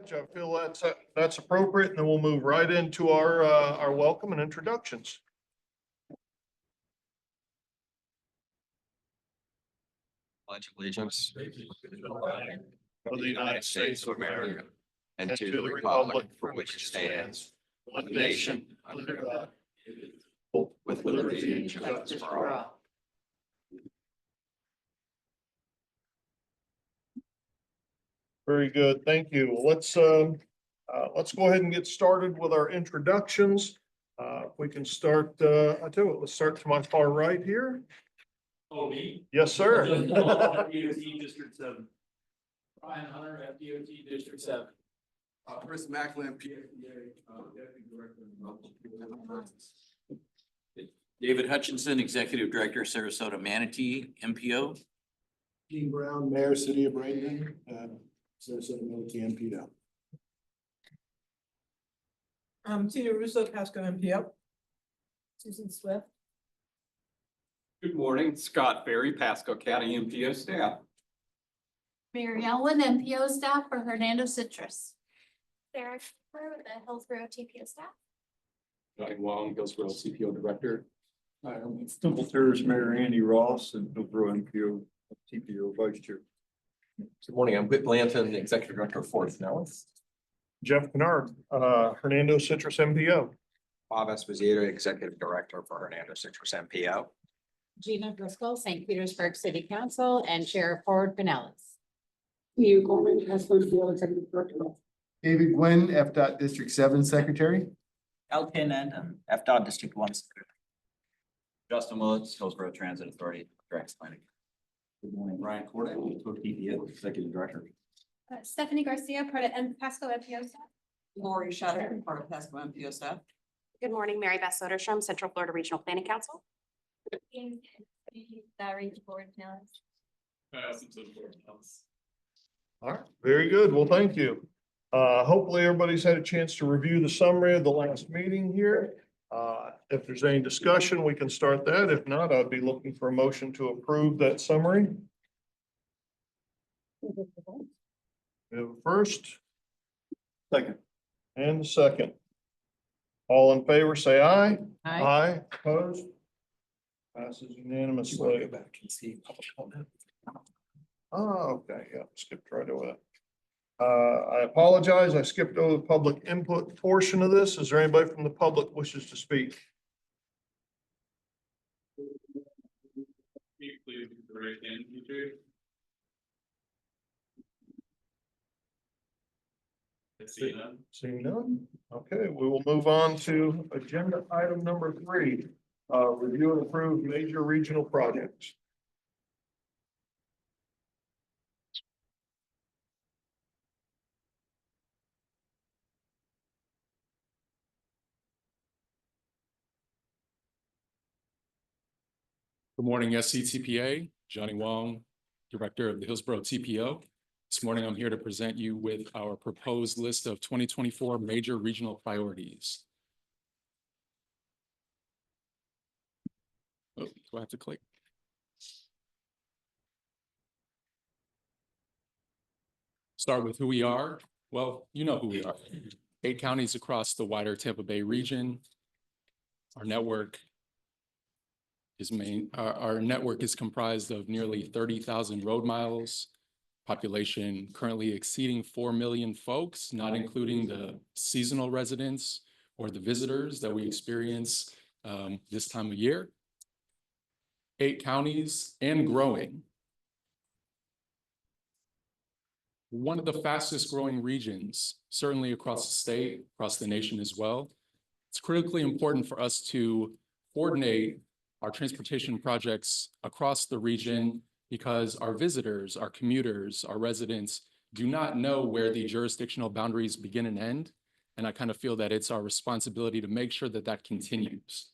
I feel that's appropriate, and then we'll move right into our welcome and introductions. Pledge allegiance Of the United States of America and to the republic for which it stands, one nation, under God, with liberty and justice for all. Very good, thank you. Let's go ahead and get started with our introductions. If we can start, I tell you what, let's start to my far right here. Oh, me? Yes, sir. DOT District 7. Brian Hunter, FDOT District 7. Chris Macklin, PFDA, Deputy Director of David Hutchinson, Executive Director, Sarasota Manatee, MPO. Dean Brown, Mayor, City of Bradenton, Sarasota Manatee, MPO. Tina Russo, Pasco MPO. Susan Swift. Good morning, Scott Berry, Pasco County MPO staff. Mary Ellen, MPO staff for Hernando Citrus. Sarah Cooper with the Hillsborough TPO staff. Johnny Wong, Hillsborough CPO Director. Hi, I'm Temple Terrace Mayor Andy Ross and Hillsborough MPO TPO Vice Chair. Good morning, I'm Whit Blanton, Executive Director of Ford Pinellas. Jeff Kennard, Hernando Citrus MPO. Bob Esposito, Executive Director for Hernando Citrus MPO. Gina Driscoll, St. Petersburg City Council and Chair of Ford Pinellas. Hugh Gorman, Pasco MPO Executive Director. David Gwynn, FDOT District 7 Secretary. Elkin and FDOT District 1. Justin Willetts, Hillsborough Transit Authority, Direct Planning. Good morning, Brian Corday, TPO Executive Director. Stephanie Garcia, part of Pasco MPO staff. Lori Shutter, part of Pasco MPO staff. Good morning, Mary Beth Soderstrom, Central Florida Regional Planning Council. Valerie Ford now. All right, very good. Well, thank you. Hopefully everybody's had a chance to review the summary of the last meeting here. If there's any discussion, we can start that. If not, I'd be looking for a motion to approve that summary. We have a first. Second. And a second. All in favor, say aye. Aye. Aye, opposed? Passes unanimously. Go back and see public comment. Oh, okay, yeah, skipped right over that. I apologize, I skipped over the public input portion of this. Is there anybody from the public wishes to speak? Please raise your hand, DJ. See none. Seeing none? Okay, we will move on to agenda item number 3. Review and approve major regional projects. Good morning, SCTPA, Johnny Wong, Director of the Hillsborough TPO. This morning, I'm here to present you with our proposed list of 2024 major regional priorities. Oh, do I have to click? Start with who we are. Well, you know who we are. 8 counties across the wider Tampa Bay region. Our network is comprised of nearly 30,000 road miles, population currently exceeding 4 million folks, not including the seasonal residents or the visitors that we experience this time of year. 8 counties and growing. One of the fastest growing regions, certainly across the state, across the nation as well. It's critically important for us to coordinate our transportation projects across the region because our visitors, our commuters, our residents do not know where the jurisdictional boundaries begin and end. And I kind of feel that it's our responsibility to make sure that that continues.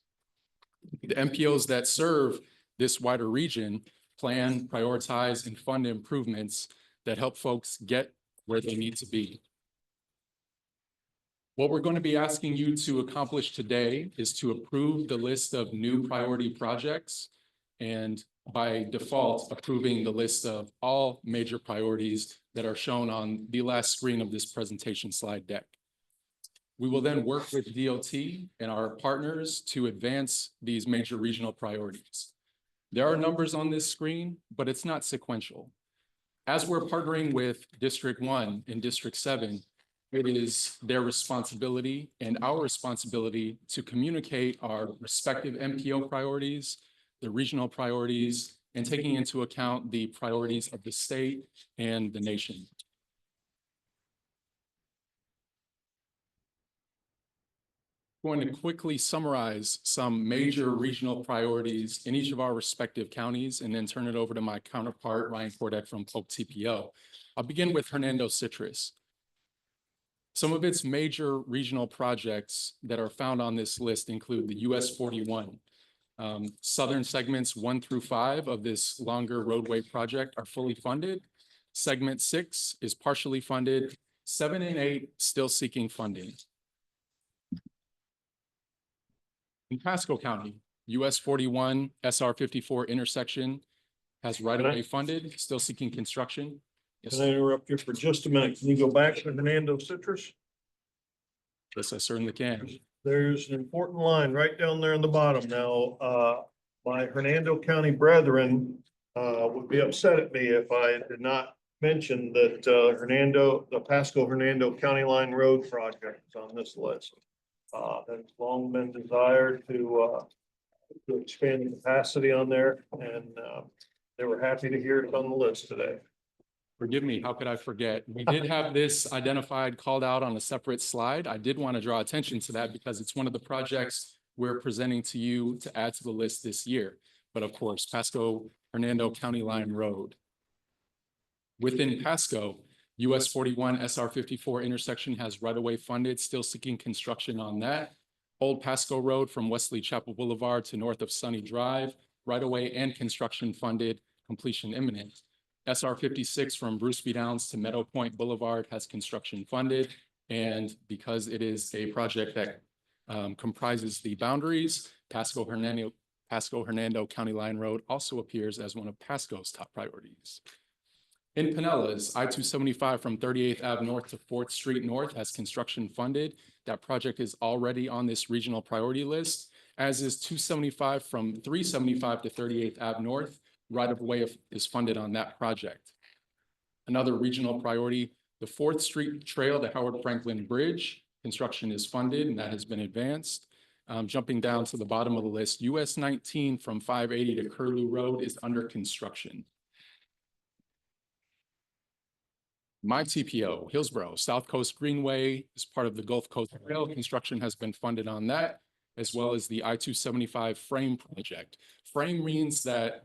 The MPOs that serve this wider region plan, prioritize, and fund improvements that help folks get where they need to be. What we're going to be asking you to accomplish today is to approve the list of new priority projects. And by default approving the list of all major priorities that are shown on the last screen of this presentation slide deck. We will then work with DOT and our partners to advance these major regional priorities. There are numbers on this screen, but it's not sequential. As we're partnering with District 1 and District 7, it is their responsibility and our responsibility to communicate our respective MPO priorities, the regional priorities, and taking into account the priorities of the state and the nation. Going to quickly summarize some major regional priorities in each of our respective counties and then turn it over to my counterpart, Ryan Kordek from Polk TPO. I'll begin with Hernando Citrus. Some of its major regional projects that are found on this list include the US 41. Southern segments 1 through 5 of this longer roadway project are fully funded. Segment 6 is partially funded. 7 and 8 still seeking funding. In Pasco County, US 41 SR 54 intersection has right-of-way funded, still seeking construction. Yes, Can I interrupt you for just a minute? Can you go back to Hernando Citrus? yes, I certainly can. There's an important line right down there in the bottom. Now, my Hernando County brethren would be upset at me if I did not mention that the Pasco Hernando County Line Road project is on this list. That's long been desired to expand the capacity on there, and they were happy to hear it on the list today. Forgive me, how could I forget? We did have this identified, called out on a separate slide. I did want to draw attention to that because it's one of the projects we're presenting to you to add to the list this year. But of course, Pasco Hernando County Line Road. Within Pasco, US 41 SR 54 intersection has right-of-way funded, still seeking construction on that. Old Pasco Road from Wesley Chapel Boulevard to north of Sunny Drive, right-of-way and construction funded, completion imminent. SR 56 from Bruce B. Downs to Meadow Point Boulevard has construction funded. And because it is a project that comprises the boundaries, Pasco Hernando County Line Road also appears as one of Pasco's top priorities. In Pinellas, I-275 from 38th Ave North to 4th Street North has construction funded. That project is already on this regional priority list, as is 275 from 375 to 38th Ave North. Right-of-way is funded on that project. Another regional priority, the 4th Street Trail to Howard Franklin Bridge, construction is funded and that has been advanced. Jumping down to the bottom of the list, US 19 from 580 to Curlew Road is under construction. My TPO, Hillsborough, South Coast Greenway is part of the Gulf Coast Rail. Construction has been funded on that, as well as the I-275 frame project. Frame means that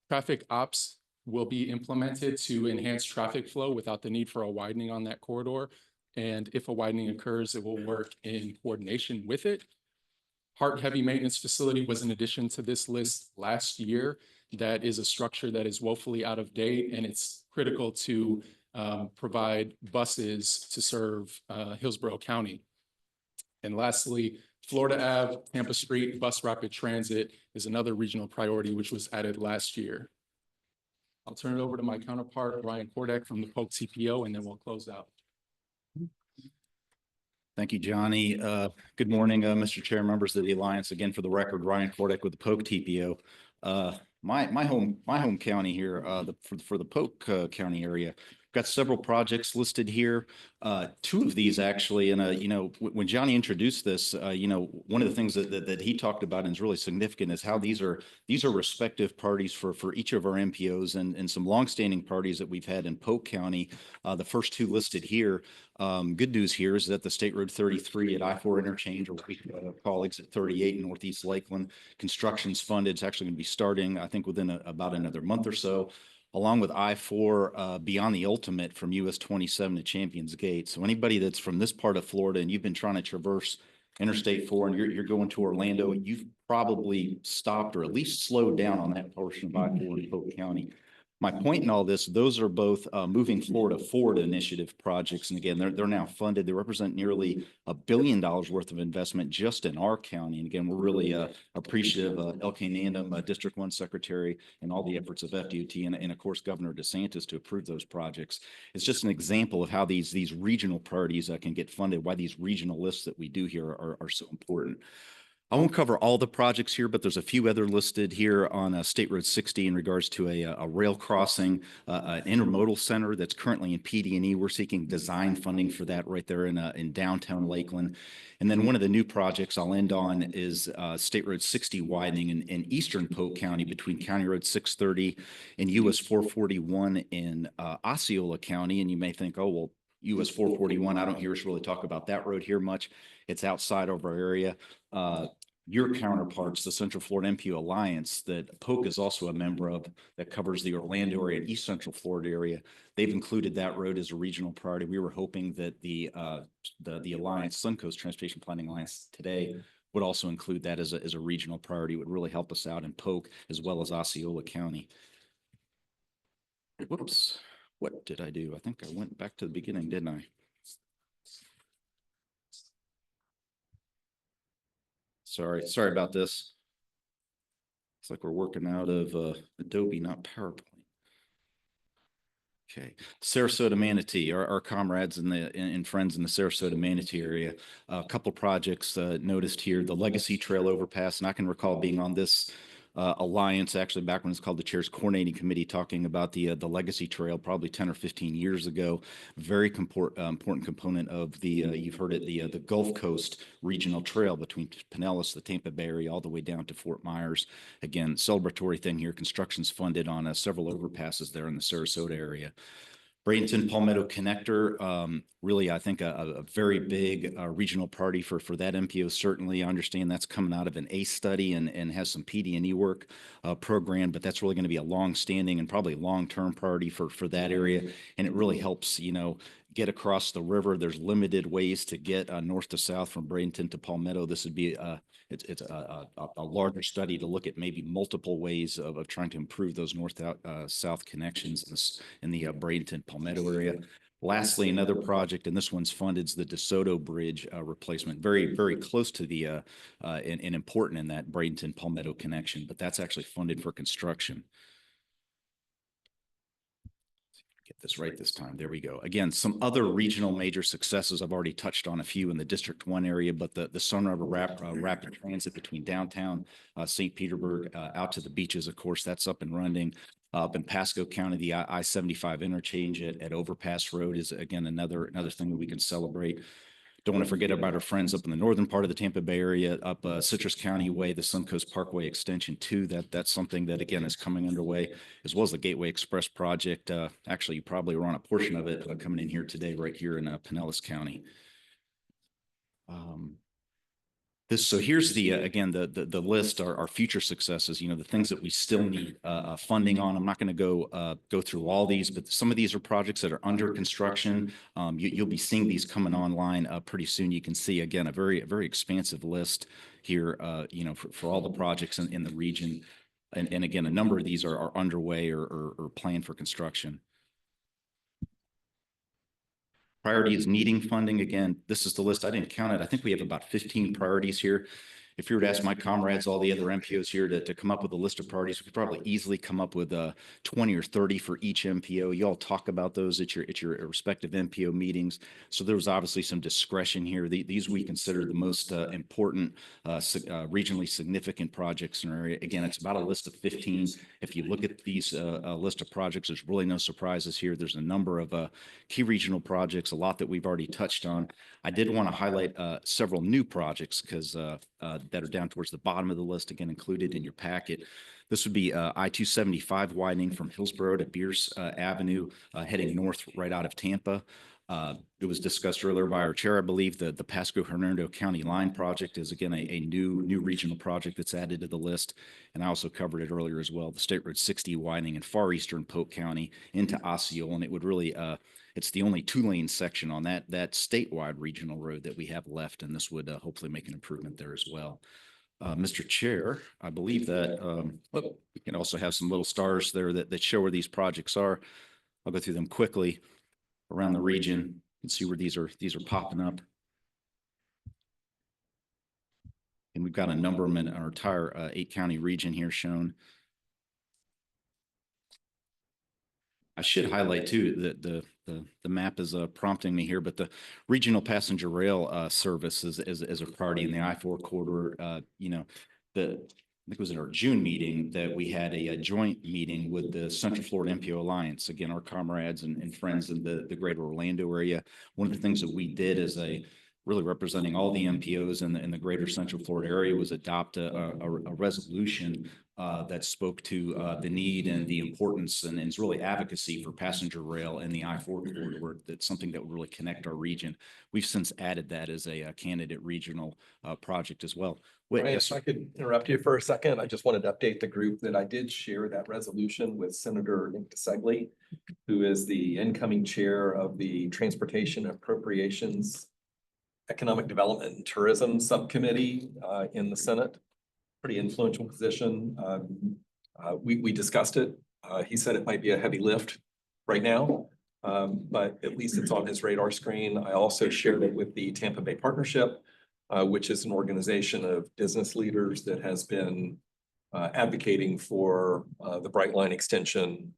traffic ops will be implemented to enhance traffic flow without the need for a widening on that corridor. And if a widening occurs, it will work in coordination with it. Hart Heavy Maintenance Facility was an addition to this list last year. That is a structure that is woefully out of date, and it's critical to provide buses to serve Hillsborough County. And lastly, Florida Ave, Tampa Street, bus rapid transit is another regional priority which was added last year. I'll turn it over to my counterpart, Ryan Kordek from the Polk TPO, and then we'll close out. Thank you, Johnny. Good morning, Mr. Chair, members of the Alliance. Again, for the record, Ryan Kordek with the Polk TPO. My home county here, for the Polk County area, got several projects listed here. 2 of these actually, and when Johnny introduced this, one of the things that he talked about and is really significant is how these are respective parties for each of our MPOs and some longstanding parties that we've had in Polk County. The first 2 listed here. Good news here is that the State Road 33 at I-4 interchange, or what we call Exit 38 in Northeast Lakeland, construction's funded. It's actually going to be starting, I think, within about another month or so, along with I-4 beyond the ultimate from US 27 to Champions Gate. So anybody that's from this part of Florida and you've been trying to traverse Interstate 4 and you're going to Orlando, you've probably stopped or at least slowed down on that portion of I-4 in Polk County. My point in all this, those are both moving Florida forward initiative projects. And again, they're now funded. They represent nearly $1 billion worth of investment just in our county. And again, we're really appreciative of LK Nandum, District 1 Secretary, and all the efforts of FDOT and of course, Governor DeSantis to approve those projects. It's just an example of how these regional priorities can get funded, why these regional lists that we do here are so important. I won't cover all the projects here, but there's a few other listed here on State Road 60 in regards to a rail crossing, an intermodal center that's currently in PD&E. We're seeking design funding for that right there in downtown Lakeland. And then one of the new projects I'll end on is State Road 60 widening in eastern Polk County between County Road 630 and US 441 in Osceola County. And you may think, oh, well, US 441, I don't hear us really talk about that road here much. It's outside of our area. Your counterparts, the Central Florida MPO Alliance that Polk is also a member of, that covers the Orlando area and East Central Florida area. They've included that road as a regional priority. We were hoping that the Alliance, Suncoast Transportation Planning Alliance today would also include that as a regional priority. It would really help us out in Polk as well as Osceola County. Whoops, what did I do? I think I went back to the beginning, didn't I? Sorry about this. It's like we're working out of Adobe, not PowerPoint. Okay, Sarasota Manatee, our comrades and friends in the Sarasota Manatee area. A couple projects noticed here, the Legacy Trail Overpass, and I can recall being on this alliance actually back when it's called the Chair's Coordinating Committee, talking about the Legacy Trail probably 10 or 15 years ago. Very important component of the you've heard it, the Gulf Coast Regional Trail between Pinellas, the Tampa Bay area, all the way down to Fort Myers. Again, celebratory thing here. Construction's funded on several overpasses there in the Sarasota area. Bradenton Palmetto Connector, really, I think a very big regional priority for that MPO. Certainly, I understand that's coming out of an ACE study and has some PD&E work program, but that's really going to be a long-standing and probably long-term priority for that area. And it really helps, get across the river. There's limited ways to get north to south from Bradenton to Palmetto. This would be it's a larger study to look at maybe multiple ways of trying to improve those north-south connections in the Bradenton Palmetto area. Lastly, another project, and this one's funded, is the DeSoto Bridge replacement. Very, very close to the and important in that Bradenton Palmetto connection, but that's actually funded for construction. Get this right this time. There we go. Again, some other regional major successes. I've already touched on a few in the District 1 area, but the Sun River Rapid Transit between downtown St. Petersburg out to the beaches, of course, that's up and running. Up in Pasco County, the I-75 interchange at Overpass Road is, again, another thing that we can celebrate. Don't want to forget about our friends up in the northern part of the Tampa Bay area, up Citrus County Way, the Suncoast Parkway Extension 2. That's something that, again, is coming underway, as well as the Gateway Express project. Actually, you probably were on a portion of it coming in here today, right here in Pinellas County. So here's the again the list, our future successes, the things that we still need funding on. I'm not going to go through all these, but some of these are projects that are under construction. You'll be seeing these coming online pretty soon. You can see, again, a very expansive list here, for all the projects in the region. And again, a number of these are underway or planned for construction. Priorities needing funding. Again, this is the list. I didn't count it. I think we have about 15 priorities here. If you were to ask my comrades, all the other MPOs here to come up with a list of priorities, we could probably easily come up with 20 or 30 for each MPO. You all talk about those at your respective MPO meetings. So there was obviously some discretion here. These we consider the most important, regionally significant projects in our area. Again, it's about a list of 15. If you look at these list of projects, there's really no surprises here. There's a number of key regional projects, a lot that we've already touched on. I did want to highlight several new projects because that are down towards the bottom of the list, again, included in your packet. This would be I-275 widening from Hillsborough to Pierce Avenue, heading north right out of Tampa. It was discussed earlier by our chair, I believe, the Pasco Hernando County Line project is, again, a new regional project that's added to the list. And I also covered it earlier as well, the State Road 60 widening in far eastern Polk County into Osceola. And it would really, it's the only two-lane section on that statewide regional road that we have left. And this would hopefully make an improvement there as well. Mr. Chair, I believe that we can also have some little stars there that show where these projects are. I'll go through them quickly around the region. You can see where these are popping up. And we've got a number of them in our entire 8-county region here shown. I should highlight too that the map is prompting me here, but the regional passenger rail service is a priority in the I-4 corridor. You know, I think it was in our June meeting that we had a joint meeting with the Central Florida MPO Alliance. Again, our comrades and friends in the greater Orlando area. One of the things that we did as really representing all the MPOs in the greater Central Florida area was adopt a resolution that spoke to the need and the importance and it's really advocacy for passenger rail in the I-4 corridor. That's something that would really connect our region. We've since added that as a candidate regional project as well. Wait, Ryan, yes, if I could interrupt you for a second, I just wanted to update the group that I did share that resolution with Senator Nick DeSegli, who is the incoming chair of the Transportation Appropriations, Economic Development and Tourism Subcommittee in the Senate. Pretty influential position. We discussed it. He said it might be a heavy lift right now, but at least it's on his radar screen. I also shared it with the Tampa Bay Partnership, which is an organization of business leaders that has been advocating for the Bright Line extension.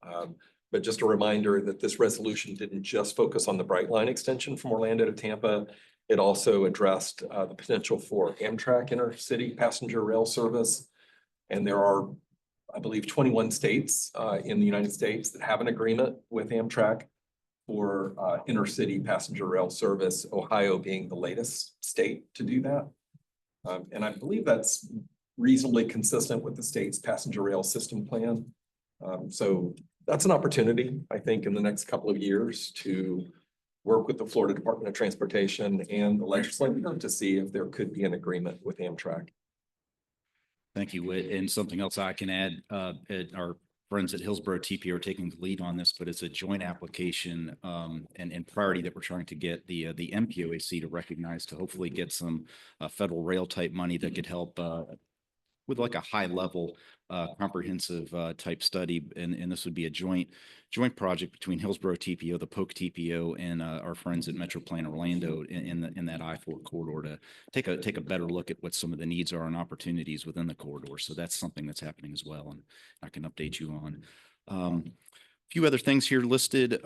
But just a reminder that this resolution didn't just focus on the Bright Line extension from Orlando to Tampa. It also addressed the potential for Amtrak intercity passenger rail service. And there are, I believe, 21 states in the United States that have an agreement with Amtrak for intercity passenger rail service, Ohio being the latest state to do that. And I believe that's reasonably consistent with the state's passenger rail system plan. So that's an opportunity, I think, in the next couple of years to work with the Florida Department of Transportation and the legislature to see if there could be an agreement with Amtrak. thank you, Whit. And something else I can add, our friends at Hillsborough TPA are taking the lead on this, but it's a joint application and priority that we're trying to get the MPOAC to recognize to hopefully get some federal rail type money that could help with like a high level comprehensive type study. And this would be a joint project between Hillsborough TPO, the Polk TPO, and our friends at Metroplan Orlando in that I-4 corridor to take a better look at what some of the needs are and opportunities within the corridor. So that's something that's happening as well, and I can update you on. A few other things here listed,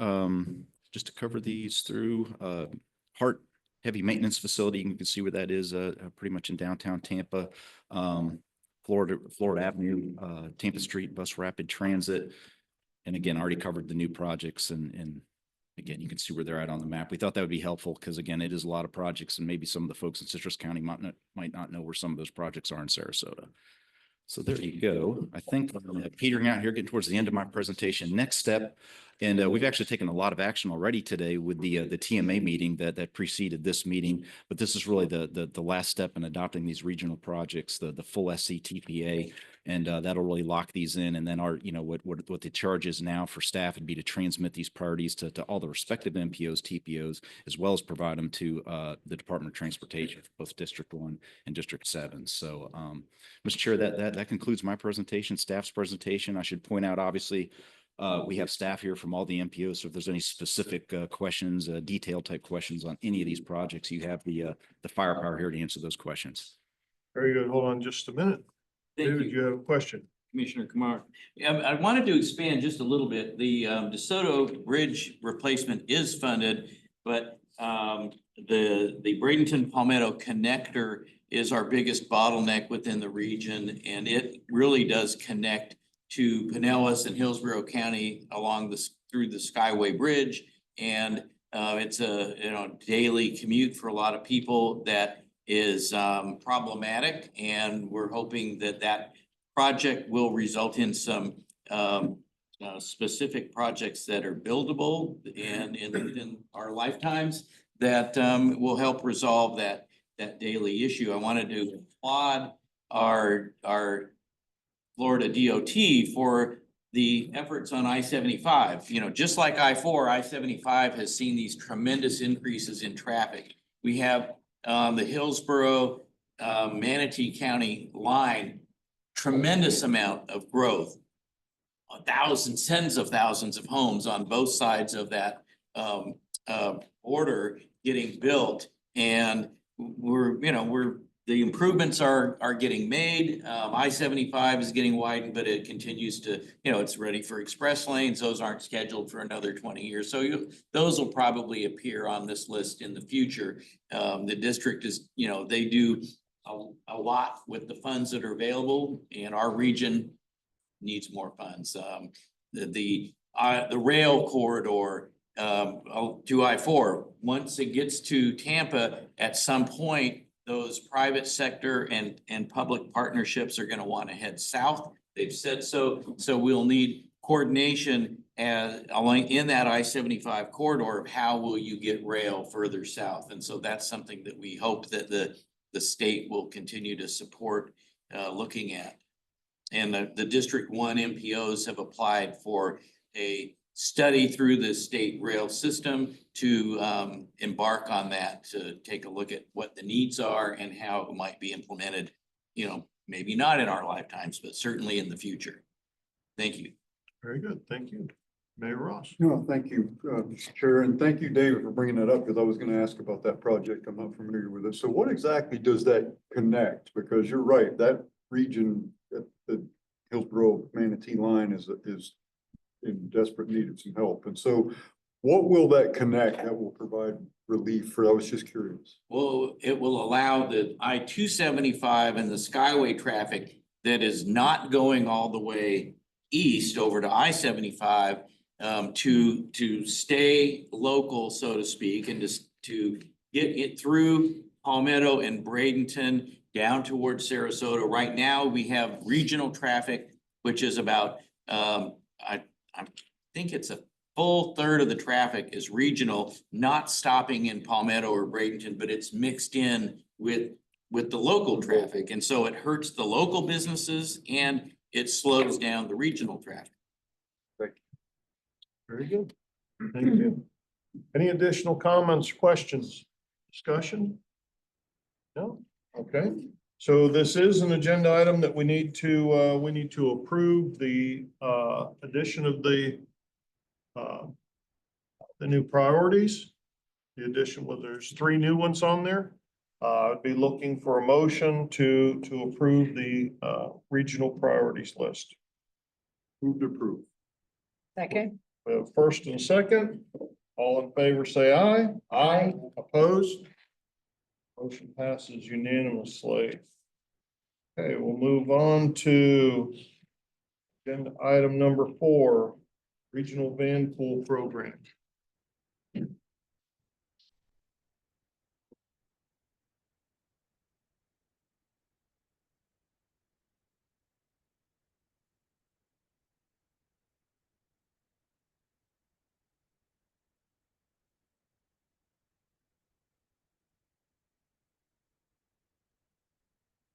just to cover these through. Hart Heavy Maintenance Facility, you can see where that is, pretty much in downtown Tampa. Florida Avenue, Tampa Street Bus Rapid Transit. And again, already covered the new projects and again, you can see where they're at on the map. We thought that would be helpful because again, it is a lot of projects and maybe some of the folks in Citrus County might not know where some of those projects are in Sarasota. So there you go. I think I'm petering out here, getting towards the end of my presentation. Next step, and we've actually taken a lot of action already today with the TMA meeting that preceded this meeting. But this is really the last step in adopting these regional projects, the full SCTPA, and that'll really lock these in. And then what the charge is now for staff would be to transmit these priorities to all the respective MPOs, TPOs, as well as provide them to the Department of Transportation for both District 1 and District 7. So, Mr. Chair, that concludes my presentation, staff's presentation. I should point out, obviously, we have staff here from all the MPOs. So if there's any specific questions, detailed type questions on any of these projects, you have the firepower here to answer those questions. Very good. Hold on just a minute. Thank David, you have a question? Commissioner Kumar. I wanted to expand just a little bit. The DeSoto Bridge replacement is funded, but the Bradenton Palmetto connector is our biggest bottleneck within the region, and it really does connect to Pinellas and Hillsborough County through the Skyway Bridge. And it's a daily commute for a lot of people that is problematic, and we're hoping that project will result in some specific projects that are buildable and in our lifetimes that will help resolve that daily issue. I wanted to applaud our Florida DOT for the efforts on I-75. Just like I-4, I-75 has seen these tremendous increases in traffic. We have the Hillsborough Manatee County line, tremendous amount of growth. Thousands, tens of thousands of homes on both sides of that border getting built. And the improvements are getting made. I-75 is getting widened, but it continues to, it's ready for express lanes. Those aren't scheduled for another 20 years. So those will probably appear on this list in the future. The district is, they do a lot with the funds that are available, and our region needs more funds. The rail corridor to I-4, once it gets to Tampa, at some point, those private sector and public partnerships are going to want to head south. They've said so. So we'll need coordination along in that I-75 corridor of how will you get rail further south. And so that's something that we hope that the state will continue to support looking at. And the District 1 MPOs have applied for a study through the state rail system to embark on that, to take a look at what the needs are and how it might be implemented, maybe not in our lifetimes, but certainly in the future. Thank you. Very good. Thank you. Mayor Ross. No, thank you, Mr. Chair, and thank you, David, for bringing that up, because I was going to ask about that project. I'm not familiar with it. So what exactly does that connect? Because you're right, that region, the Hillsborough Manatee line is in desperate need of some help. And so what will that connect that will provide relief for? I was just curious. Well, it will allow the I-275 and the Skyway traffic that is not going all the way east over to I-75 to stay local, so to speak, and just to get it through Palmetto and Bradenton down towards Sarasota. Right now, we have regional traffic, which is about, I think it's a full third of the traffic is regional, not stopping in Palmetto or Bradenton, but it's mixed in with the local traffic. And so it hurts the local businesses and it slows down the regional traffic. Very good. Thank you. Any additional comments, questions, discussion? No? Okay. So this is an agenda item that we need to approve the addition of the new priorities. The addition, well, there's 3 new ones on there. I'd be looking for a motion to approve the regional priorities list. Move to approve. Second. We have first and second. All in favor, say aye. Aye. Opposed? Motion passes unanimously. Okay, we'll move on to agenda item number 4, Regional Van Pool Program.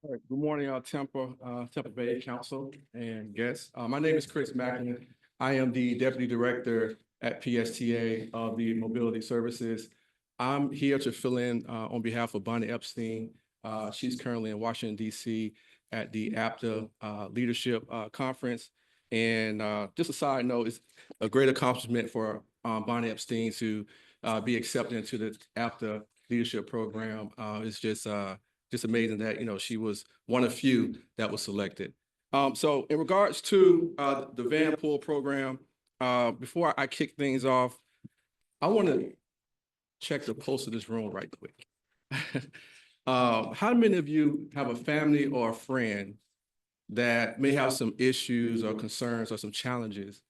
All right, good morning, Tampa Bay Council and guests. My name is Chris Mackin. I am the Deputy Director at PSTA of the Mobility Services. I'm here to fill in on behalf of Bonnie Epstein. She's currently in Washington, D.C. at the APTA Leadership Conference. And just a side note, it's a great accomplishment for Bonnie Epstein to be accepted into the APTA Leadership Program. It's just amazing that, she was one of few that was selected. So in regards to the Van Pool program, before I kick things off, I want to check the pulse of this room right quick. How many of you have a family or a friend that may have some issues or concerns or some challenges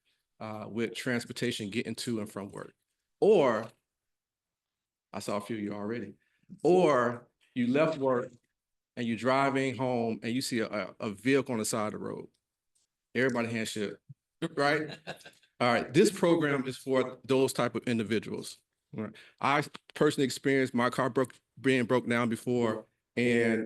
with transportation getting to and from work? Or, I saw a few of you already, or you left work and you're driving home and you see a vehicle on the side of the road. Everybody hands shook, right? All right, this program is for those type of individuals. Right. I personally experienced my car being broke down before. And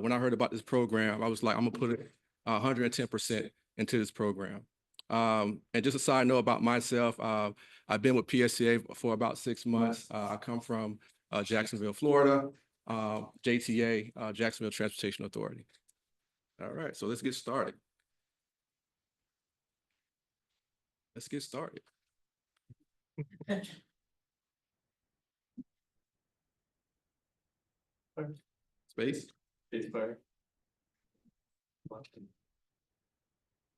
when I heard about this program, I was like, I'm gonna put it 110% into this program. And just a side note about myself, I've been with PSCA for about 6 months. I come from Jacksonville, Florida. JTA, Jacksonville Transportation Authority. All right, so let's get started. Let's get started. Space?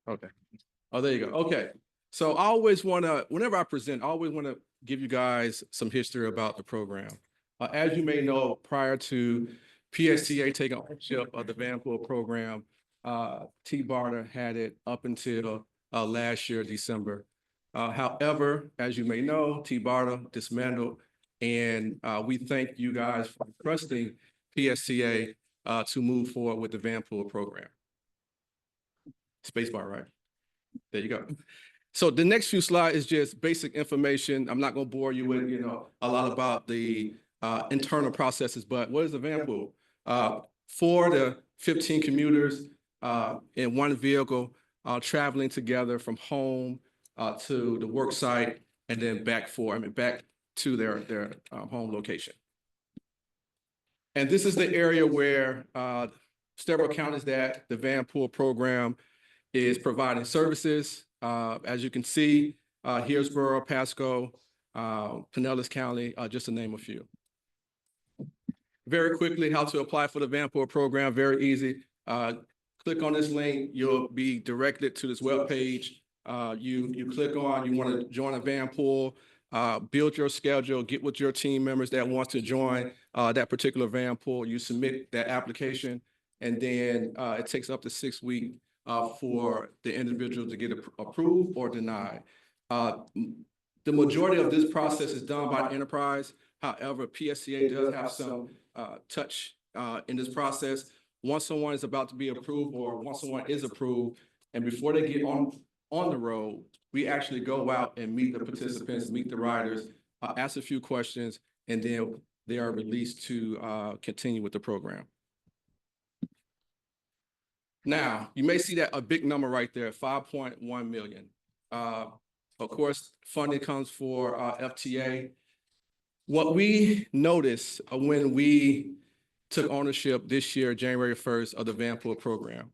Okay. Oh, there you go. Okay. So I always want to, whenever I present, I always want to give you guys some history about the program. As you may know, prior to PSTA taking ownership of the Vanpool program, T-Barter had it up until last year, December. However, as you may know, T-Barter dismantled, and we thank you guys for trusting PSTA to move forward with the Vanpool program. Spacebar, right? There you go. So the next few slides is just basic information. I'm not going to bore you with, a lot about the internal processes, but what is a Vanpool? 4 to 15 commuters in one vehicle traveling together from home to the work site and then back to their home location. And this is the area where several counties that the Vanpool program is providing services. As you can see, Hillsborough, Pasco, Pinellas County, just to name a few. Very quickly, how to apply for the Vanpool program, very easy. Click on this link, you'll be directed to this webpage. You click on, you want to join a Vanpool, build your schedule, get with your team members that wants to join that particular Vanpool. You submit that application, and then it takes up to 6 weeks for the individual to get approved or denied. The majority of this process is done by enterprise. However, PSCA does have some touch in this process. Once someone is about to be approved or once someone is approved, and before they get on the road, we actually go out and meet the participants, meet the riders, ask a few questions, and then they are released to continue with the program. Now, you may see that a big number right there, 5.1 million. Of course, funding comes for FTA. What we noticed when we took ownership this year, January 1st, of the Vanpool program,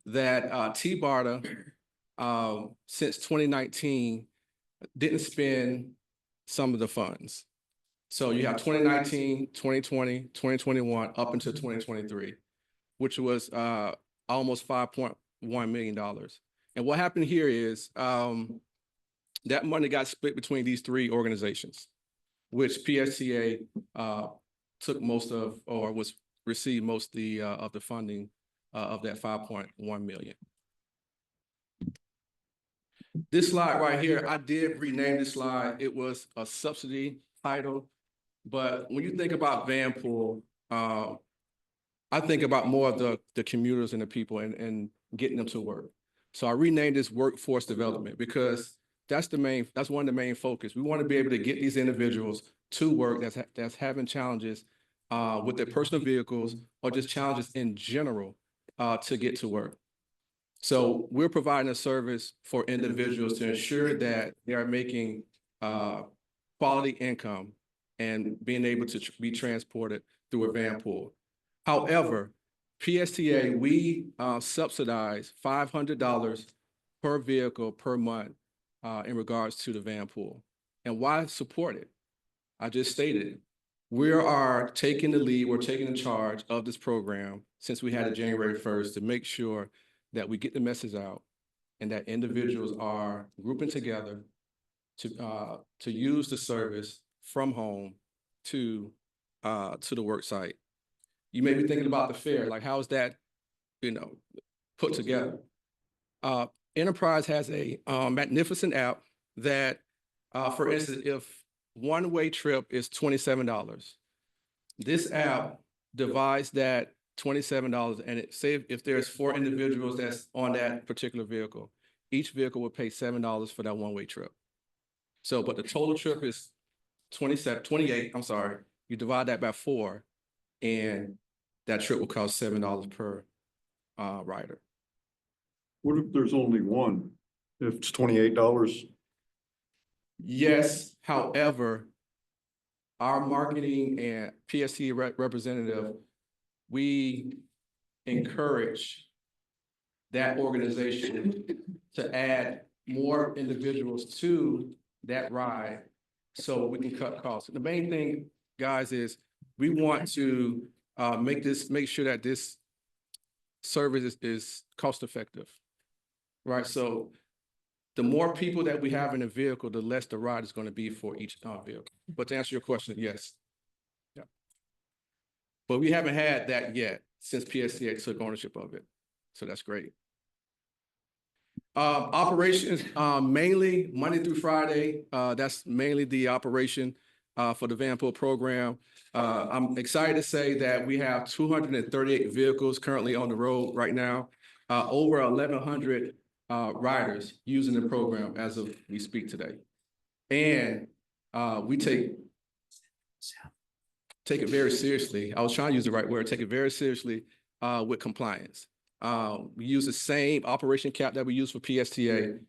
that T-Barter, since 2019, didn't spend some of the funds. So you have 2019, 2020, 2021, up until 2023, which was almost $5.1 million. And what happened here is that money got split between these 3 organizations, which PSTA took most of, or received most of the funding of that 5.1 million. This slide right here, I did rename this slide. It was a subsidy title, but when you think about Vanpool, I think about more of the commuters and the people and getting them to work. So I renamed this workforce development because that's one of the main focus. We want to be able to get these individuals to work that's having challenges with their personal vehicles or just challenges in general to get to work. So we're providing a service for individuals to ensure that they are making quality income and being able to be transported through a Vanpool. However, PSTA, we subsidize $500 per vehicle per month in regards to the Vanpool. And why support it? I just stated it. We are taking the lead, we're taking the charge of this program since we had it January 1st to make sure that we get the message out and that individuals are grouping together to use the service from home to the work site. You may be thinking about the fare, like how is that, put together? Enterprise has a magnificent app that, for instance, if one-way trip is $27, this app divides that $27 and it say if there's 4 individuals that's on that particular vehicle, each vehicle will pay $7 for that one-way trip. So, but the total trip is 28, I'm sorry. You divide that by 4 and that trip will cost $7 per rider. What if there's only one? If it's $28? Yes, however, our marketing and PST representative, we encourage that organization to add make individuals to that ride so we can cut costs. The main thing, guys, is we want to make sure that this service is cost effective, right? So the more people that we have in a vehicle, the less the ride is going to be for each vehicle. But to answer your question, yes. Yeah. But we haven't had that yet since PSTA took ownership of it. So that's great. Operations, mainly Monday through Friday. That's mainly the operation for the Van Pool program. I'm excited to say that we have 238 vehicles currently on the road right now. Over 1,100 riders using the program as of we speak today. And we take it very seriously. I was trying to use the right word, take it very seriously with compliance. We use the same operation cap that we use for PSTA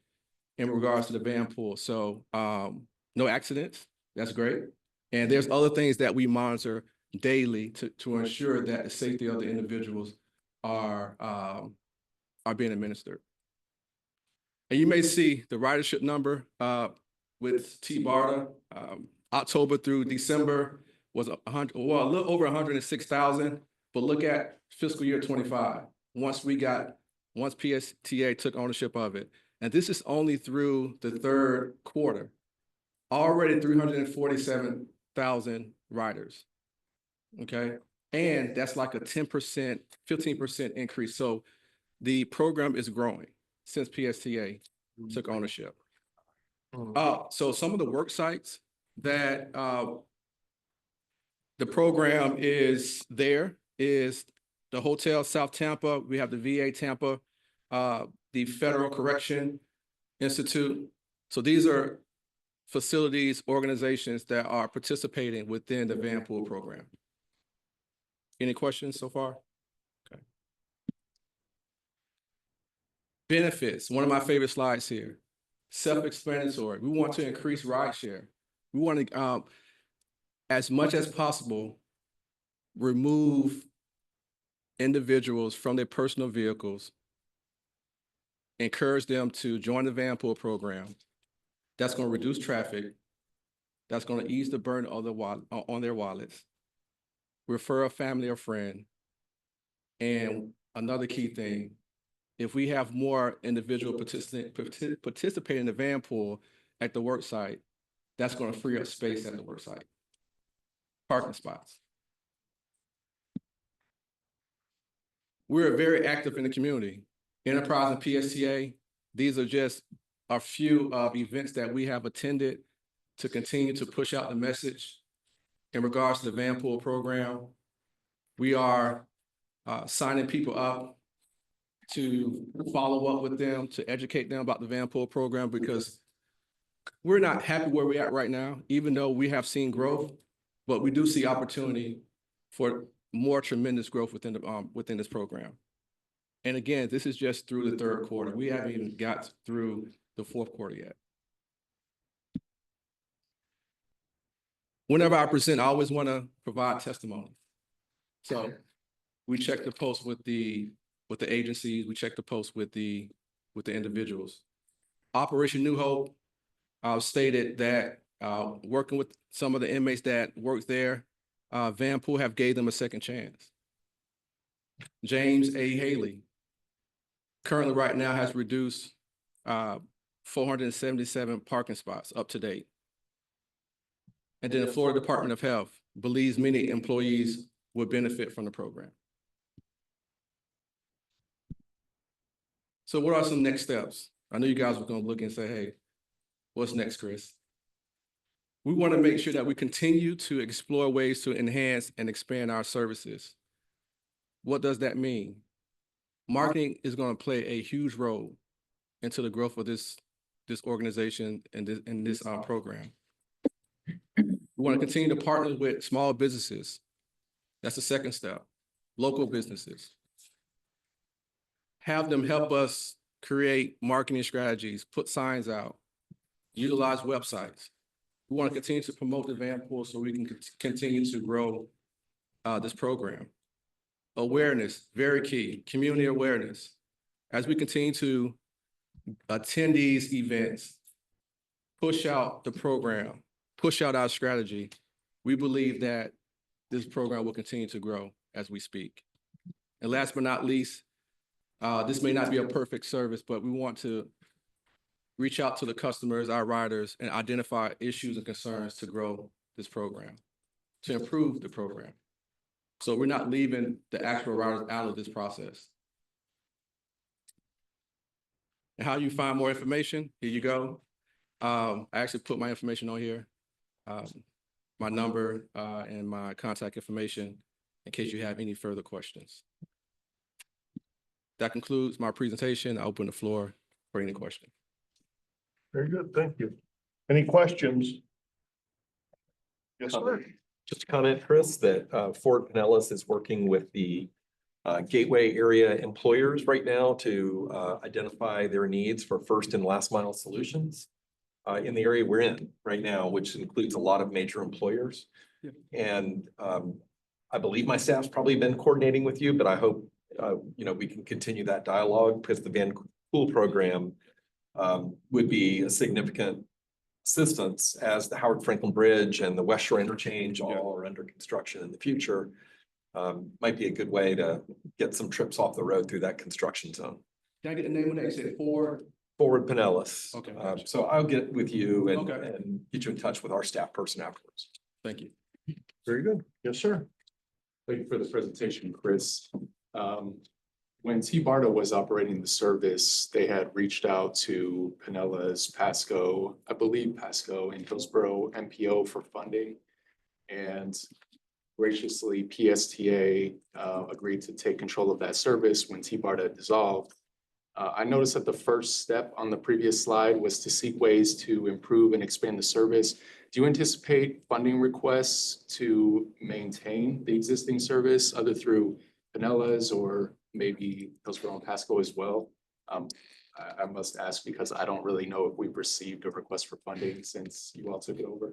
in regards to the van pool. So no accidents, that's great. And there's other things that we monitor daily to ensure that the safety of the individuals are being administered. And you may see the ridership number with T-BARTA, October through December was a little over 106,000, but look at fiscal year 25. Once PSTA took ownership of it. And this is only through the third quarter, already 347,000 riders, okay? And that's like a 10%, 15% increase. So the program is growing since PSTA took ownership. So some of the work sites that the program is there is the Hotel South Tampa, we have the VA Tampa, the Federal Correction Institute. So these are facilities, organizations that are participating within the Van Pool program. Any questions so far? Okay. Benefits, one of my favorite slides here. Self-explanatory. We want to increase rideshare. We want to, as much as possible, remove individuals from their personal vehicles, encourage them to join the Van Pool program. That's going to reduce traffic. That's going to ease the burden of on their wallets. Refer a family or friend. And another key thing, if we have more individual participate in the Van Pool at the work site, that's going to free up space at the work site. Parking spots. We're very active in the community. Enterprise and PSTA, these are just a few of events that we have attended to continue to push out the message in regards to the Van Pool program. We are signing people up to follow up with them, to educate them about the Van Pool program, because we're not happy where we're at right now, even though we have seen growth, but we do see opportunity for more tremendous growth within this program. And again, this is just through the third quarter. We haven't even got through the fourth quarter yet. Whenever I present, I always want to provide testimony. So we check the post with the agencies, we check the post with the individuals. Operation New Hope stated that working with some of the inmates that work there, Van Pool have gave them a second chance. James A. Haley currently right now has reduced 477 parking spots up to date. And then the Florida Department of Health believes many employees would benefit from the program. So what are some next steps? I know you guys were going to look and say, hey, what's next, Chris? We want to make sure that we continue to explore ways to enhance and expand our services. What does that mean? Marketing is going to play a huge role into the growth of this organization and this program. We want to continue to partner with small businesses. That's the second step. Local businesses. Have them help us create marketing strategies, put signs out, utilize websites. we want to continue to promote the van pool so we can continue to grow this program. Awareness, very key, community awareness. As we continue to attend these events, push out the program, push out our strategy, we believe that this program will continue to grow as we speak. And last but not least, this may not be a perfect service, but we want to reach out to the customers, our riders, and identify issues and concerns to grow this program, to improve the program. So we're not leaving the actual riders out of this process. And how you find more information, here you go. I actually put my information on here, my number and my contact information in case you have any further questions. That concludes my presentation. I open the floor for any question. Very good, thank you. Any questions? Yes, sir. Just a comment, Chris, that Ford Pinellas is working with the gateway area employers right now to identify their needs for first and last mile solutions in the area we're in right now, which includes a lot of major employers. Yeah. And I believe my staff's probably been coordinating with you, but I hope we can continue that dialogue because the Van Pool program would be a significant assistance as the Howard Franklin Bridge and the West Shore Interchange all are under construction in the future. Might be a good way to get some trips off the road through that construction zone. Can I get the name of that? You said Ford? Forward Pinellas. Okay. So I'll get with you and, Okay. and get you in touch with our staff person afterwards. Thank you. Very good. Yes, sir. Thank you for the presentation, Chris. When T-BARTA was operating the service, they had reached out to Pinellas, Pasco, I believe Pasco and Hillsborough MPO for funding. And graciously, PSTA agreed to take control of that service when T-BARTA dissolved. I noticed that the first step on the previous slide was to seek ways to improve and expand the service. Do you anticipate funding requests to maintain the existing service, either through Pinellas or maybe Hillsborough and Pasco as well? I must ask because I don't really know if we've received a request for funding since you all took it over.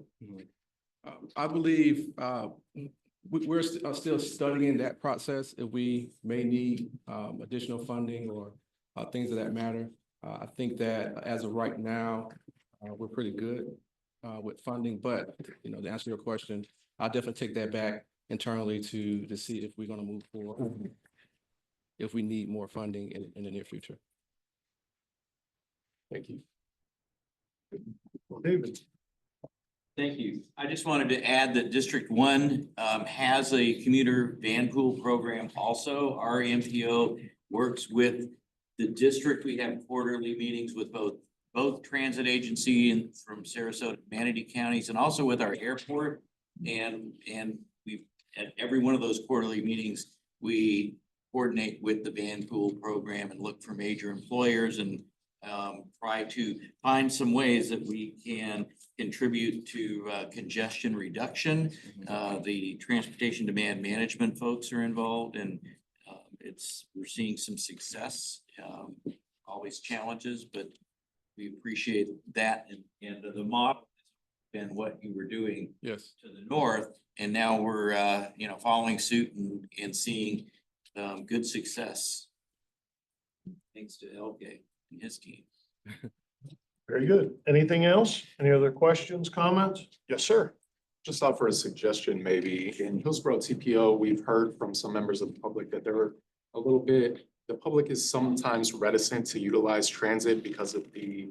I believe we're still studying that process. If we may need additional funding or things of that matter. I think that as of right now, we're pretty good with funding, but to answer your question, I'll definitely take that back internally to see if we're going to move forward, if we need more funding in the near future. Thank you. David. Thank you. I just wanted to add that District 1 has a commuter van pool program also. Our MPO works with the district. We have quarterly meetings with both transit agency and from Sarasota, Manatee counties, and also with our airport. And we've at every one of those quarterly meetings, we coordinate with the van pool program and look for major employers and try to find some ways that we can contribute to congestion reduction. The transportation demand management folks are involved, and we're seeing some success. Always challenges, but we appreciate that and the model and what you were doing Yes. to the north, and now we're following suit and seeing good success thanks to Elgay and his team. Very good. Anything else? Any other questions, comments? Yes, sir. Just offer a suggestion, maybe in Hillsborough TPO, we've heard from some members of the public that they're a little bit, the public is sometimes reticent to utilize transit because of the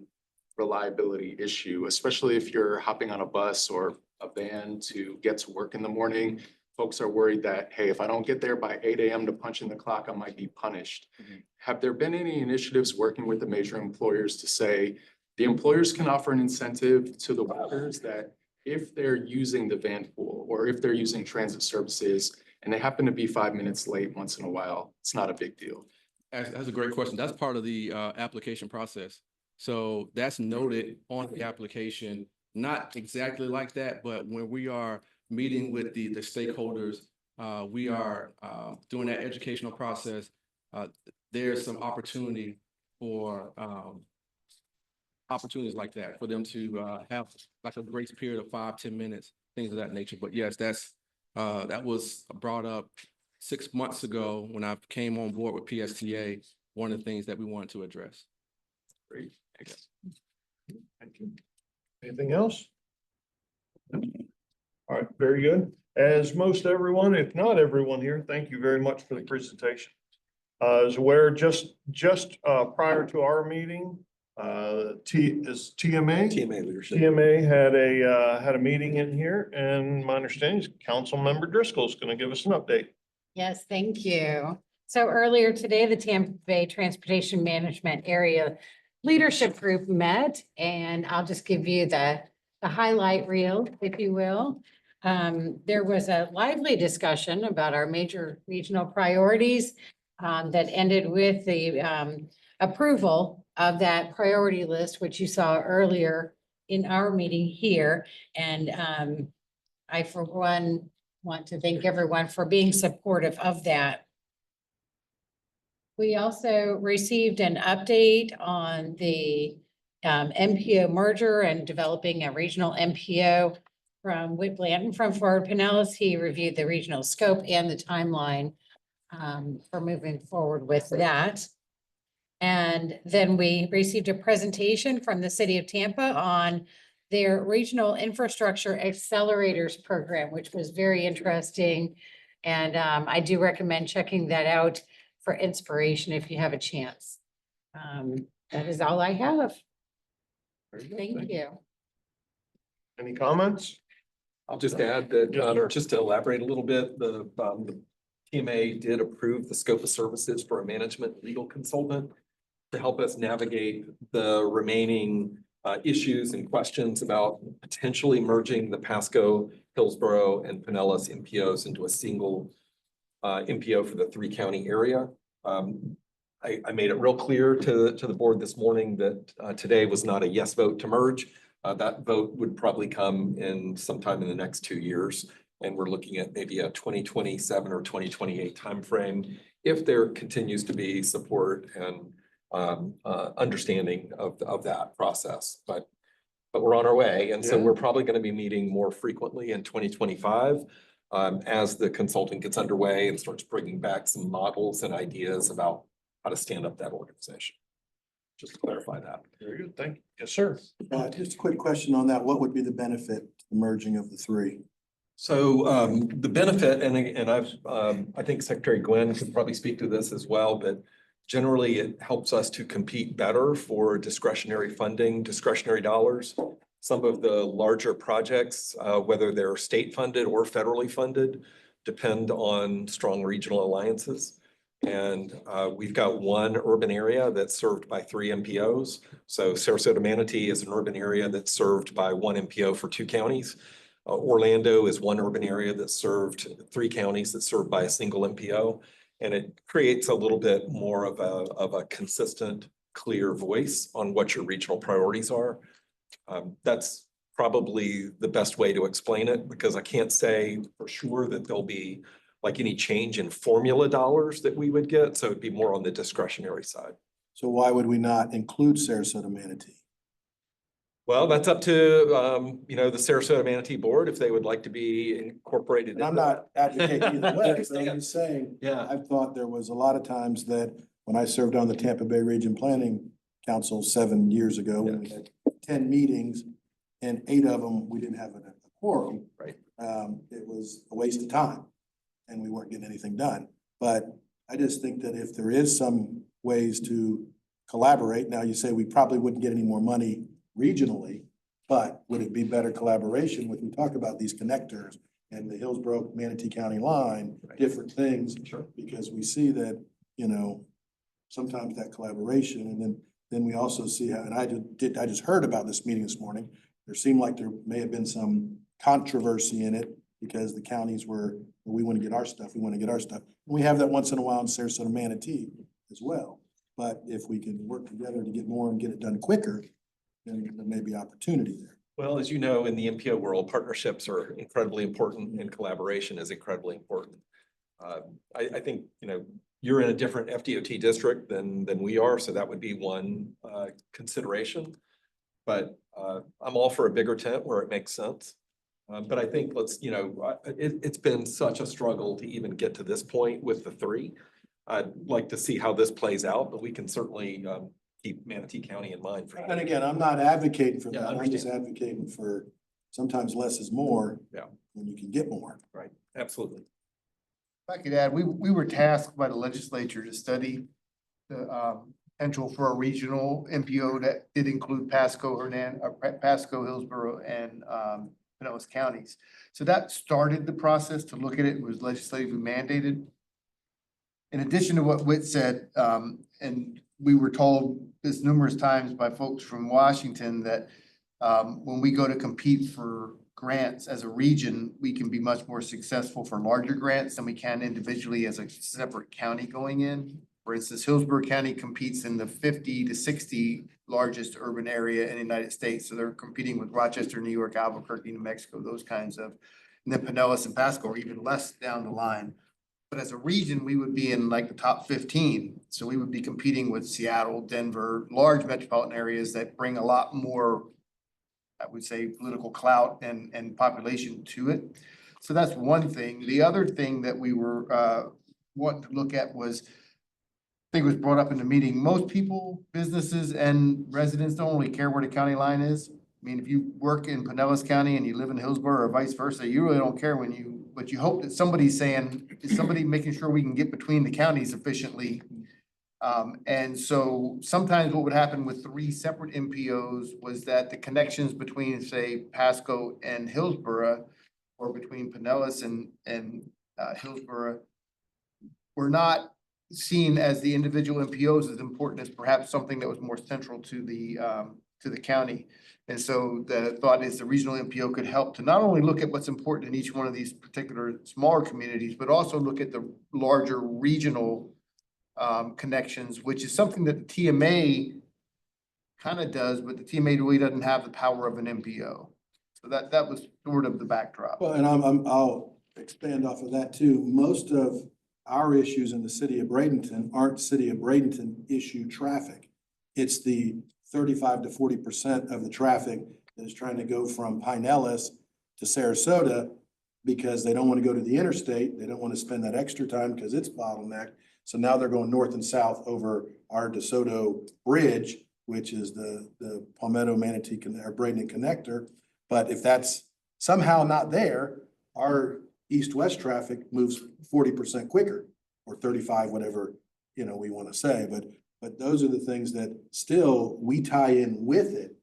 reliability issue, especially if you're hopping on a bus or a van to get to work in the morning. Folks are worried that, hey, if I don't get there by 8 a.m. to punch in the clock, I might be punished. Have there been any initiatives working with the major employers to say the employers can offer an incentive to the workers that if they're using the van pool or if they're using transit services and they happen to be 5 minutes late once in a while, it's not a big deal? That's a great question. That's part of the application process. So that's noted on the application, not exactly like that, but when we are meeting with the stakeholders, we are doing that educational process. There's some opportunity for opportunities like that for them to have like a grace period of 5-10 minutes, things of that nature. But yes, that was brought up 6 months ago when I came on board with PSTA, one of the things that we wanted to address. Great. Thank you. Anything else? All right, very good. As most everyone, if not everyone here, thank you very much for the presentation. As aware, just prior to our meeting, TMA leadership. TMA had a meeting in here, and my understanding is Councilmember Driscoll is going to give us an update. Yes, thank you. So earlier today, the Tampa Bay Transportation Management Area Leadership Group met, and I'll just give you the highlight reel, if you will. There was a lively discussion about our major regional priorities that ended with the approval of that priority list, which you saw earlier in our meeting here. And I, for one, want to thank everyone for being supportive of that. We also received an update on the MPO merger and developing a regional MPO from Whit Blanton from Forward Pinellas. He reviewed the regional scope and the timeline for moving forward with that. And then we received a presentation from the city of Tampa on their regional infrastructure accelerators program, which was very interesting. And I do recommend checking that out for inspiration if you have a chance. That is all I have. Very good. Thank you. Any comments? I'll just add that, Yes, sir. just to elaborate a little bit, the TMA did approve the scope of services for a management legal consultant to help us navigate the remaining issues and questions about potentially merging the Pasco, Hillsborough, and Pinellas MPOs into a single MPO for the 3-county area. I made it real clear to the board this morning that today was not a yes vote to merge. That vote would probably come in sometime in the next 2 years. And we're looking at maybe a 2027 or 2028 timeframe if there continues to be support and understanding of that process. But we're on our way. And so Yeah. we're probably going to be meeting more frequently in 2025 as the consulting gets underway and starts bringing back some models and ideas about how to stand up that organization. Just to clarify that. Very good. Thank you. Yes, sir. Just a quick question on that. What would be the benefit to the merging of the three? So the benefit, and I think Secretary Gwynn could probably speak to this as well, but generally it helps us to compete better for discretionary funding, discretionary dollars. Some of the larger projects, whether they're state funded or federally funded, depend on strong regional alliances. And we've got one urban area that's served by 3 MPOs. So Sarasota Manatee is an urban area that's served by 1 MPO for 2 counties. Orlando is one urban area that's served 3 counties that's served by a single MPO. And it creates a little bit more of a consistent, clear voice on what your regional priorities are. That's probably the best way to explain it, because I can't say for sure that there'll be like any change in formula dollars that we would get. So it'd be more on the discretionary side. So why would we not include Sarasota Manatee? Well, that's up to, the Sarasota Manatee Board, if they would like to be incorporated. And I'm not advocating either way, but I'm understand. just saying, Yeah. I've thought there was a lot of times that when I served on the Tampa Bay Region Planning Council 7 years ago, when we had 10 meetings and 8 of them, we didn't have a quorum. Right. It was a waste of time and we weren't getting anything done. But I just think that if there is some ways to collaborate, now you say we probably wouldn't get any more money regionally, but would it be better collaboration when we talk about these connectors and the Hillsborough Manatee County line, different things? Sure. Because we see that, sometimes that collaboration, and then we also see how, and I just heard about this meeting this morning. There seemed like there may have been some controversy in it because the counties were, we want to get our stuff, we want to get our stuff. And we have that once in a while in Sarasota Manatee as well. But if we can work together to get more and get it done quicker, then there may be opportunity there. Well, as you know, in the MPO world, partnerships are incredibly important and collaboration is incredibly important. I think, you're in a different FDOT district than we are, so that would be one consideration. But I'm all for a bigger tent where it makes sense. But I think it's been such a struggle to even get to this point with the three. I'd like to see how this plays out, but we can certainly keep Manatee County in mind for that. And again, I'm not advocating for Yeah, that. I I'm just understand. advocating for sometimes less is more. Yeah. When you can get more. Right, absolutely. If I could add, we were tasked by the legislature to study the potential for a regional MPO that did include Pasco, Hillsborough, and Pinellas counties. So that started the process to look at it. It was legislatively mandated. In addition to what Whit said, and we were told this numerous times by folks from Washington that when we go to compete for grants as a region, we can be much more successful for larger grants than we can individually as a separate county going in. For instance, Hillsborough County competes in the 50 to 60 largest urban area in the United States. So they're competing with Rochester, New York, Albuquerque, New Mexico, those kinds of, and then Pinellas and Pasco are even less down the line. But as a region, we would be in like the top 15. So we would be competing with Seattle, Denver, large metropolitan areas that bring a lot more, I would say, political clout and population to it. So that's one thing. The other thing that we were wanting to look at was, I think it was brought up in the meeting, most people, businesses and residents don't really care where the county line is. I mean, if you work in Pinellas County and you live in Hillsborough or vice versa, you really don't care but you hope that somebody's saying, is somebody making sure we can get between the counties efficiently? And so sometimes what would happen with three separate MPOs was that the connections between, say, Pasco and Hillsborough, or between Pinellas and Hillsborough, were not seen as the individual MPOs as important as perhaps something that was more central to the county. And so the thought is the regional MPO could help to not only look at what's important in each one of these particular smaller communities, but also look at the larger regional connections, which is something that the TMA kind of does, but the TMA really doesn't have the power of an MPO. So that was sort of the backdrop. Well, and I'll expand off of that too. Most of our issues in the city of Bradenton aren't city of Bradenton issue traffic. It's the 35 to 40% of the traffic that is trying to go from Pinellas to Sarasota because they don't want to go to the interstate. They don't want to spend that extra time because it's bottlenecked. So now they're going north and south over our DeSoto Bridge, which is the Palmetto Manatee or Bradenton connector. But if that's somehow not there, our east-west traffic moves 40% quicker, or 35, whatever, we want to say. But those are the things that still we tie in with it.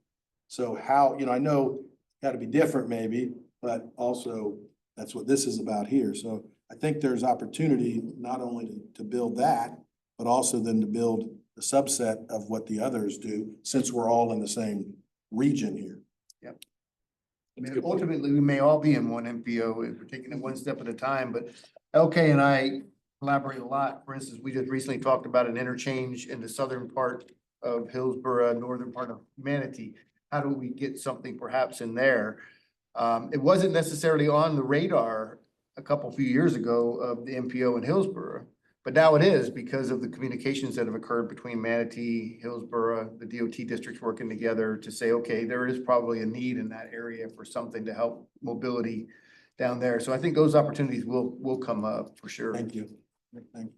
So how, I know got to be different maybe, but also that's what this is about here. So I think there's opportunity not only to build that, but also then to build the subset of what the others do, since we're all in the same region here. Yep. I mean, ultimately, we may all be in one MPO if we're taking it one step at a time, but LK and I collaborate a lot. For instance, we just recently talked about an interchange in the southern part of Hillsborough, northern part of Manatee. How do we get something perhaps in there? It wasn't necessarily on the radar a few years ago of the MPO in Hillsborough, but now it is because of the communications that have occurred between Manatee, Hillsborough, the DOT districts working together to say, okay, there is probably a need in that area for something to help mobility down there. So I think those opportunities will come up for sure. Thank you. Thank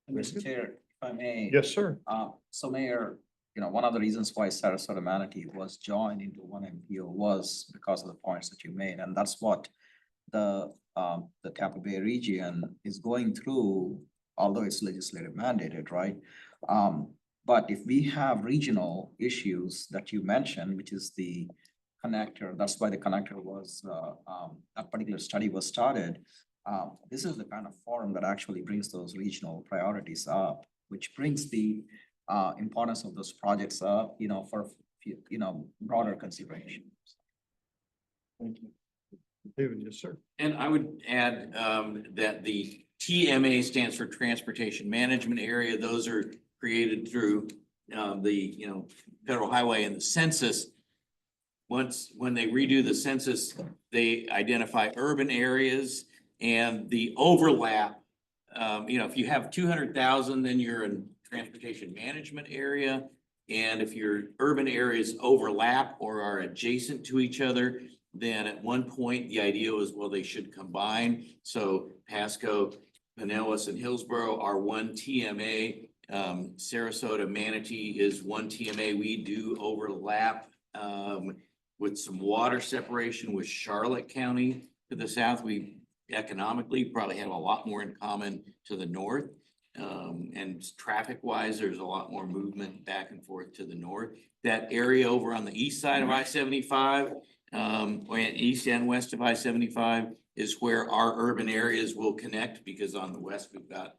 you. Mr. Chair, if I may. Yes, sir. So Mayor, one of the reasons why Sarasota Manatee was joined into one MPO was because of the points that you made, and that's what the Tampa Bay region is going through, although it's legislative mandated, right? But if we have regional issues that you mentioned, which is the connector, that's why the connector was, that particular study was started. This is the kind of forum that actually brings those regional priorities up, which brings the importance of those projects up, for, broader consideration. Thank you. David, yes, sir. And I would add that the TMA stands for Transportation Management Area. Those are created through the, federal highway and the census. When they redo the census, they identify urban areas and the overlap. If you have 200,000, then you're in transportation management area. And if your urban areas overlap or are adjacent to each other, then at one point, the idea was, well, they should combine. So Pasco, Pinellas, and Hillsborough are one TMA. Sarasota, Manatee is one TMA. We do overlap with some water separation with Charlotte County to the south. We economically probably have a lot more in common to the north. And traffic wise, there's a lot more movement back and forth to the north. That area over on the east side of I-75, east and west of I-75 is where our urban areas will connect, because on the west, we've got,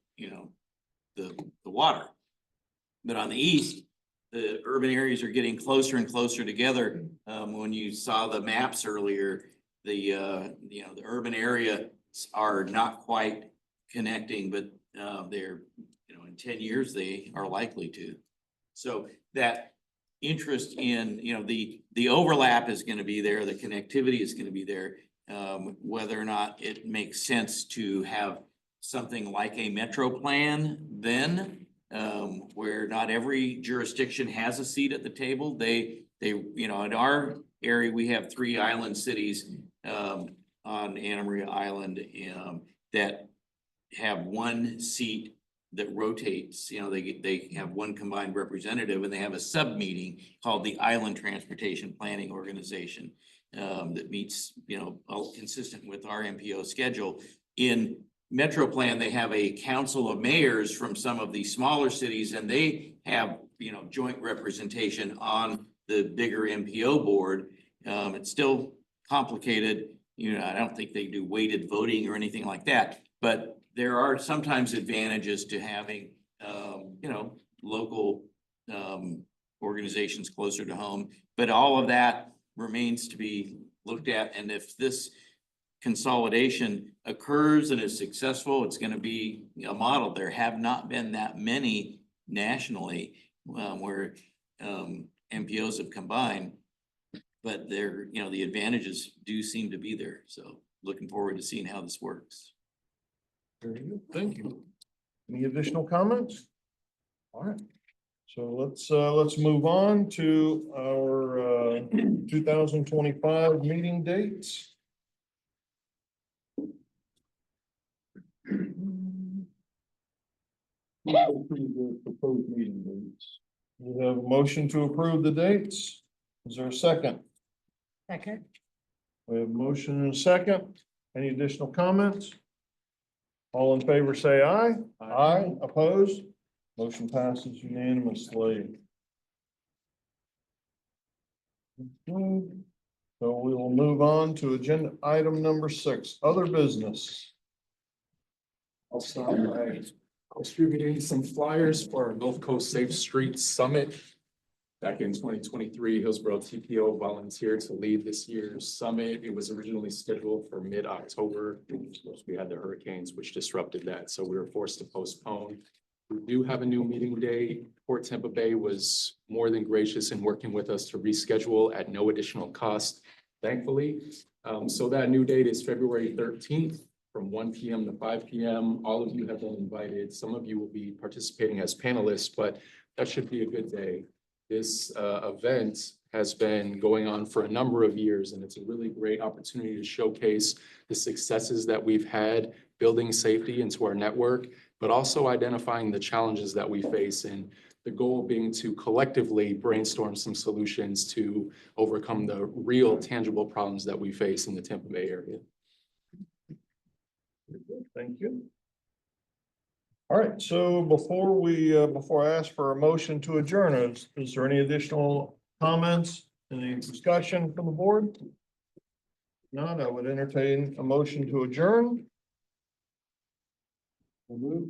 the water. But on the east, the urban areas are getting closer and closer together. When you saw the maps earlier, the urban areas are not quite connecting, but they're, in 10 years, they are likely to. So that interest in, the overlap is going to be there, the connectivity is going to be there. Whether or not it makes sense to have something like a metro plan then, where not every jurisdiction has a seat at the table. They, in our area, we have 3 island cities on Anna Maria Island that have one seat that rotates. They have one combined representative, and they have a sub meeting called the Island Transportation Planning Organization that meets, consistent with our MPO schedule. In Metro Plan, they have a council of mayors from some of the smaller cities, and they have, joint representation on the bigger MPO board. It's still complicated. I don't think they do weighted voting or anything like that, but there are sometimes advantages to having, local organizations closer to home, but all of that remains to be looked at. And if this consolidation occurs and is successful, it's going to be a model. There have not been that many nationally where MPOs have combined, but they're, the advantages do seem to be there. So looking forward to seeing how this works. Very good. Thank you. Any additional comments? All right. So let's move on to our 2025 meeting dates. Proposed meeting dates. We have a motion to approve the dates. Is there a second? Second. We have a motion and a second. Any additional comments? All in favor, say aye. Aye. Opposed? Motion passes unanimously. Okay. So we will move on to agenda item number 6, other business. I'll start by distributing some flyers for our Gulf Coast Safe Streets Summit. Back in 2023, Hillsborough TPO volunteered to lead this year's summit. It was originally scheduled for mid-October. We had the hurricanes, which disrupted that, so we were forced to postpone. We do have a new meeting day. Port Tampa Bay was more than gracious in working with us to reschedule at no additional cost, thankfully. So that new date is February 13th from 1 p.m. to 5 p.m. All of you have been invited. Some of you will be participating as panelists, but that should be a good day. This event has been going on for a number of years, and it's a really great opportunity to showcase the successes that we've had building safety into our network, but also identifying the challenges that we face, and the goal being to collectively brainstorm some solutions to overcome the real tangible problems that we face in the Tampa Bay area. Thank you. All right, so before I ask for a motion to adjourn, is there any additional comments, any discussion from the board? None, I would entertain a motion to adjourn. We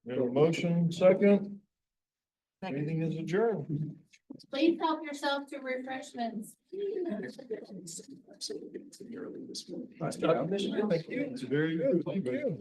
have a motion, second. Meeting is adjourned. Please help yourself to refreshments. Thank you. It's very good. Thank you.